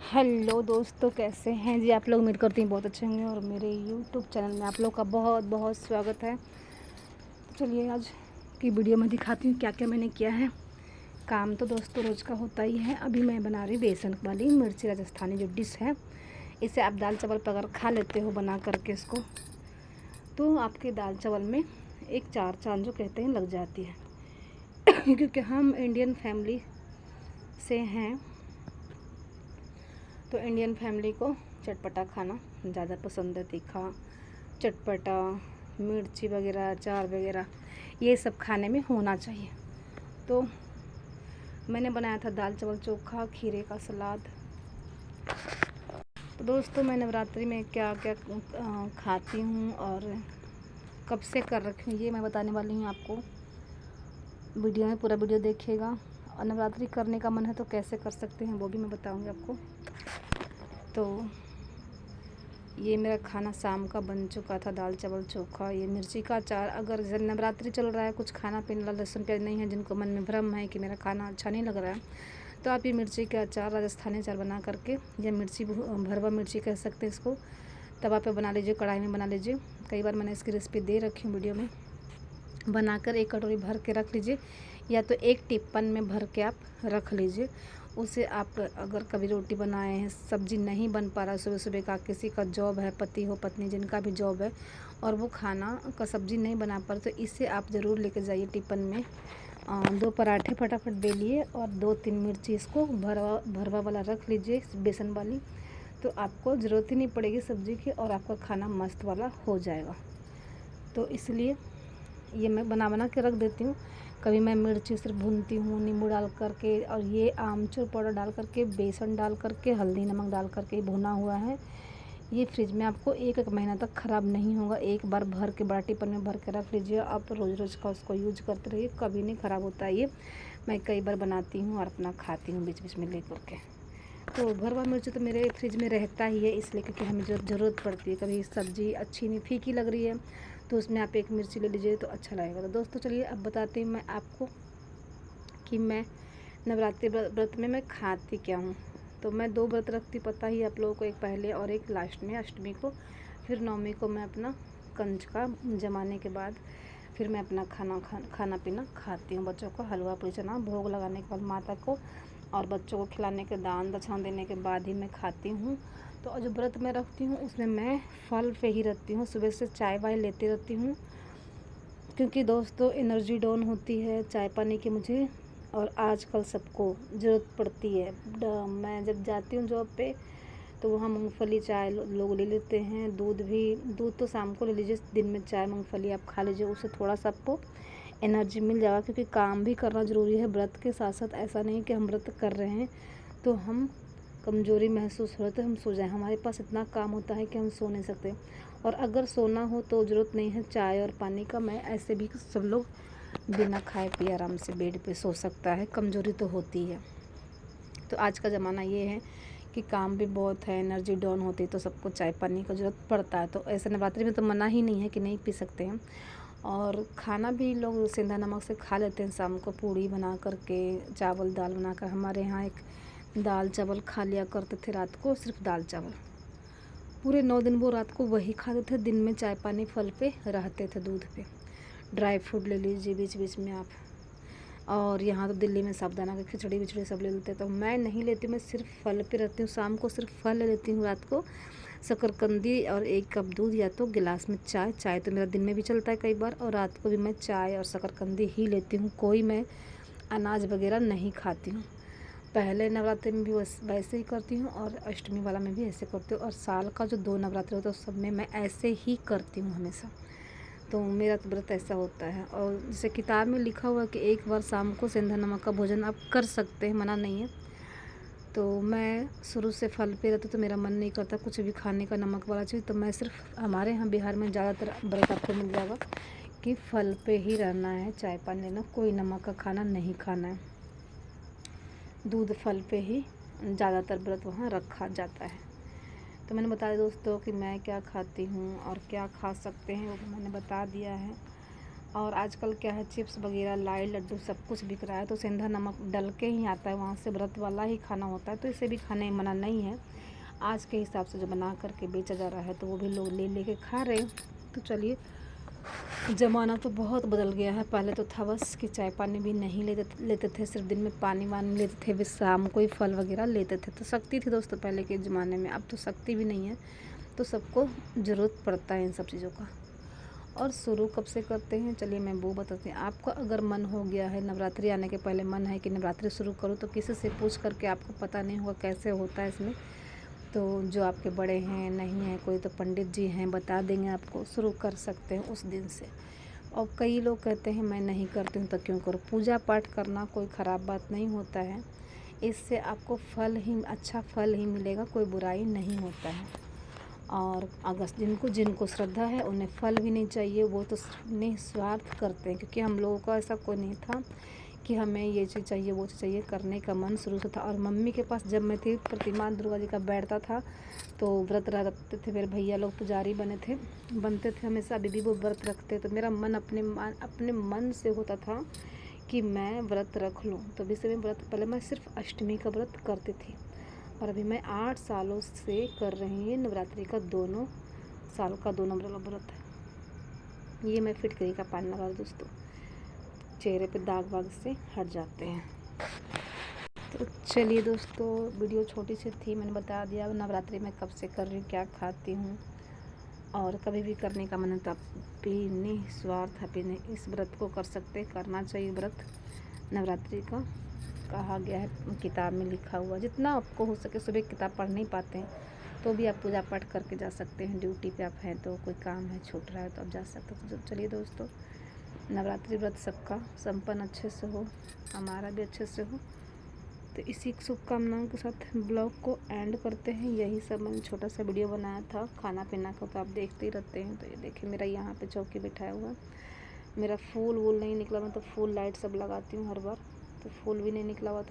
Hello दोस्तों, कैसे हैं जी आप लोग। उम्मीद करती हैं बहुत अच्छे होंगे और मेरे यूट्यूब चैनल में आप लोग का बहुत बहुत स्वागत है। तो चलिए आज की वीडियो में दिखाती हूँ क्या क्या मैंने किया है। काम तो दोस्तों रोज़ का होता ही है। अभी मैं बना रही बेसन वाली मिर्ची राजस्थानी जो डिश है। इसे आप दाल चावल पर अगर खा लेते हो बना करके इसको, तो आपके दाल चावल में एक चार चांद जो कहते हैं लग जाती है। क्योंकि हम इंडियन फैमिली से हैं, तो इंडियन फैमिली को चटपटा खाना ज़्यादा पसंद है। तीखा, चटपटा, मिर्ची वगैरह, अचार वगैरह ये सब खाने में होना चाहिए। तो मैंने बनाया था दाल चावल चोखा, खीरे का सलाद। तो दोस्तों मैं नवरात्रि में क्या क्या खाती हूँ और कब से कर रखी हूँ ये मैं बताने वाली हूँ आपको। वीडियो में पूरा वीडियो देखिएगा। और नवरात्रि करने का मन है तो कैसे कर सकते हैं वो भी मैं बताऊँगी आपको। तो ये मेरा खाना शाम का बन चुका था, दाल चावल चोखा, ये मिर्ची का अचार। अगर नवरात्रि चल रहा है, कुछ खाना पीना लहसुन प्याज नहीं है, जिनको मन में भ्रम है कि मेरा खाना अच्छा नहीं लग रहा है, तो आप ये मिर्ची का अचार, राजस्थानी अचार बना करके, या मिर्ची भरवा मिर्ची कह सकते हैं इसको, तवा पे बना लीजिए, कढ़ाई में बना लीजिए। कई बार मैंने इसकी रेसिपी दे रखी हूँ वीडियो में। बनाकर एक कटोरी भर के रख लीजिए, या तो एक टिप्पन में भर के आप रख लीजिए। उसे आप अगर कभी रोटी बनाए हैं, सब्जी नहीं बन पा रहा, सुबह सुबह का किसी का जॉब है, पति हो पत्नी जिनका भी जॉब है, और वो खाना का सब्जी नहीं बना पा रहे, तो इसे आप ज़रूर लेके जाइए टिप्पन में। 2 पराठे फटाफट बेलिए और 2-3 मिर्ची इसको भरवा भरवा वाला रख लीजिए, बेसन वाली। तो आपको ज़रूरत ही नहीं पड़ेगी सब्ज़ी की और आपका खाना मस्त वाला हो जाएगा। तो इसलिए ये मैं बना बना के रख देती हूँ। कभी मैं मिर्ची सिर्फ भूनती हूँ नींबू डाल करके, और ये आमचूर पाउडर डाल करके, बेसन डाल करके, हल्दी नमक डाल करके भुना हुआ है। ये फ्रिज में आपको 1-1 महीना तक ख़राब नहीं होगा। एक बार भर के बड़ा टिफिन में भर के रख लीजिए, आप रोज़ रोज़ का उसको यूज करते रहिए, कभी नहीं ख़राब होता है। ये मैं कई बार बनाती हूँ और अपना खाती हूँ बीच बीच में ले करके। तो भरवा मिर्च तो मेरे फ्रिज में रहता ही है, इसलिए क्योंकि हमें ज़रूरत पड़ती है। कभी सब्ज़ी अच्छी नहीं, फीकी लग रही है, तो उसमें आप एक मिर्ची ले लीजिए तो अच्छा लगेगा। तो दोस्तों चलिए अब बताती हूँ मैं आपको कि मैं नवरात्रि व्रत में मैं खाती क्या हूँ। तो मैं 2 व्रत रखती, पता ही आप लोगों को, एक पहले और एक लास्ट में, अष्टमी को। फिर नवमी को मैं अपना कंजका जमाने के बाद फिर मैं अपना खाना पीना खाती हूँ। बच्चों को हलवा पूरी चना भोग लगाने के बाद माता को, और बच्चों को खिलाने के दान दक्षिणा देने के बाद ही मैं खाती हूँ। तो जो व्रत मैं रखती हूँ उसमें मैं फल पे ही रहती हूँ। सुबह से चाय वाय लेती रहती हूँ, क्योंकि दोस्तों एनर्जी डाउन होती है चाय पानी की मुझे, और आजकल सबको ज़रूरत पड़ती है। मैं जब जाती हूँ जॉब पे तो वहाँ मूंगफली चाय लोग ले लेते हैं। दूध तो शाम को ले लीजिए, दिन में चाय मूंगफली आप खा लीजिए, उससे थोड़ा सा आपको एनर्जी मिल जाएगा। क्योंकि काम भी करना ज़रूरी है व्रत के साथ साथ। ऐसा नहीं कि हम व्रत कर रहे हैं तो हम कमज़ोरी महसूस हो रही तो हम सो जाएं। हमारे पास इतना काम होता है कि हम सो नहीं सकते, और अगर सोना हो तो ज़रूरत नहीं है चाय और पानी का। मैं ऐसे भी सब लोग बिना खाए पिए आराम से बेड पे सो सकता है, कमज़ोरी तो होती है। तो आज का ज़माना ये है कि काम भी बहुत है, एनर्जी डाउन होती है, तो सबको चाय पानी का ज़रूरत पड़ता है। तो ऐसे नवरात्रि में तो मना ही नहीं है कि नहीं पी सकते हैं। और खाना भी लोग सेंधा नमक से खा लेते हैं शाम को, पूड़ी बना करके, चावल दाल बनाकर। हमारे यहाँ एक दाल चावल खा लिया करते थे रात को, सिर्फ दाल चावल। पूरे 9 दिन वो रात को वही खाते थे, दिन में चाय पानी फल पे रहते थे, दूध पे। ड्राई फ्रूट ले लीजिए बीच बीच में आप। और यहाँ तो दिल्ली में साबुदाना की खिचड़ी विचड़ी सब ले लेते हैं, तो मैं नहीं लेती, मैं सिर्फ फल पे रहती हूँ। शाम को सिर्फ फल ले लेती हूँ, रात को शकरकंदी और 1 कप दूध, या तो गिलास में चाय। चाय तो मेरा दिन में भी चलता है कई बार, और रात को भी मैं चाय और शकरकंदी ही लेती हूँ। कोई मैं अनाज वगैरह नहीं खाती हूँ। पहले नवरात्रि में भी वैसे ही करती हूँ, और अष्टमी वाला में भी ऐसे करती हूँ, और साल का जो 2 नवरात्रि होता है उस सब में मैं ऐसे ही करती हूँ हमेशा। तो मेरा तो व्रत ऐसा होता है। और जैसे किताब में लिखा हुआ है कि एक बार शाम को सेंधा नमक का भोजन आप कर सकते हैं, मना नहीं है। तो मैं शुरू से फल पे रहती, तो मेरा मन नहीं करता कुछ भी खाने का नमक वाला चीज़। तो मैं सिर्फ, हमारे यहाँ बिहार में ज़्यादातर व्रत आपको मिल जाएगा कि फल पे ही रहना है, चाय पानी लेना, कोई नमक का खाना नहीं खाना है। दूध फल पे ही ज़्यादातर व्रत वहाँ रखा जाता है। तो मैंने बताया दोस्तों कि मैं क्या खाती हूँ और क्या खा सकते हैं वो मैंने बता दिया है। और आजकल क्या है, चिप्स वगैरह, लाई, लड्डू सब कुछ बिक रहा है, तो सेंधा नमक डल के ही आता है, वहाँ से व्रत वाला ही खाना होता है, तो इसे भी खाने मना नहीं है। आज के हिसाब से जो बना करके बेचा जा रहा है तो वो भी लोग ले लेके खा रहे हैं। तो चलिए, ज़माना तो बहुत बदल गया है। पहले तो था बस कि चाय पानी भी नहीं लेते थे, सिर्फ दिन में पानी वानी लेते थे, फिर शाम को ही फल वगैरह लेते थे। तो शक्ति थी दोस्तों पहले के ज़माने में, अब तो शक्ति भी नहीं है। तो सबको ज़रूरत पड़ता है इन सब चीज़ों का। और शुरू कब से करते हैं, चलिए मैं वो बताती हूँ आपको। अगर मन हो गया है, नवरात्रि आने के पहले मन है कि नवरात्रि शुरू करूँ, तो किसी से पूछ करके, आपको पता नहीं होगा कैसे होता है इसमें, तो जो आपके बड़े हैं, नहीं है कोई, तो पंडित जी हैं, बता देंगे आपको, शुरू कर सकते हैं उस दिन से। और कई लोग कहते हैं मैं नहीं करती हूँ तो क्यों करूँ। पूजा पाठ करना कोई ख़राब बात नहीं होता है, इससे आपको फल ही, अच्छा फल ही मिलेगा, कोई बुराई नहीं होता है। और अगर जिनको श्रद्धा है उन्हें फल भी नहीं चाहिए, वो तो निस्वार्थ करते हैं। क्योंकि हम लोगों का ऐसा कोई नहीं था कि हमें ये चीज़ चाहिए वो चीज़ चाहिए, करने का मन शुरू से था। और मम्मी के पास जब मैं थी, प्रतिमा दुर्गा जी का बैठता था, तो व्रत रहते थे, मेरे भैया लोग पुजारी बनते थे हमेशा, अभी भी वो व्रत रखते। तो मेरा मन अपने मन से होता था कि मैं व्रत रख लूँ। तो अभी से मैं व्रत, पहले मैं सिर्फ अष्टमी का व्रत करती थी, और अभी मैं 8 सालों से कर रही हूँ नवरात्रि का, दोनों साल का दोनों व्रत है। ये मैं फिटकरी का पानी लगा दूँ दोस्तों, चेहरे पे दाग वाग से हट जाते हैं। तो चलिए दोस्तों, वीडियो छोटी सी थी, मैंने बता दिया नवरात्रि में कब से कर रही हूँ, क्या खाती हूँ। और कभी भी करने का मन है तो आप भी निस्वार्थ अपने इस व्रत को कर सकते, करना चाहिए व्रत नवरात्रि का। कहा गया है, किताब में लिखा हुआ, जितना आपको हो सके। सुबह किताब पढ़ नहीं पाते हैं तो भी आप पूजा पाठ करके जा सकते हैं। ड्यूटी पे आप हैं तो कोई काम है छूट रहा है तो आप जा सकते हैं। तो चलिए दोस्तों, नवरात्रि व्रत सबका संपन्न अच्छे से हो, हमारा भी अच्छे से हो। तो इसी शुभकामनाओं के साथ ब्लॉग को एंड करते हैं। यही सब मैंने छोटा सा वीडियो बनाया था खाना पीना का, तो आप देखते ही रहते हैं। तो ये देखिए, मेरा यहाँ पे चौकी बिठाया हुआ, मेरा फूल वूल नहीं निकला। मैं तो फूल लाइट सब लगाती हूँ हर बार, तो फूल भी नहीं निकला हुआ था।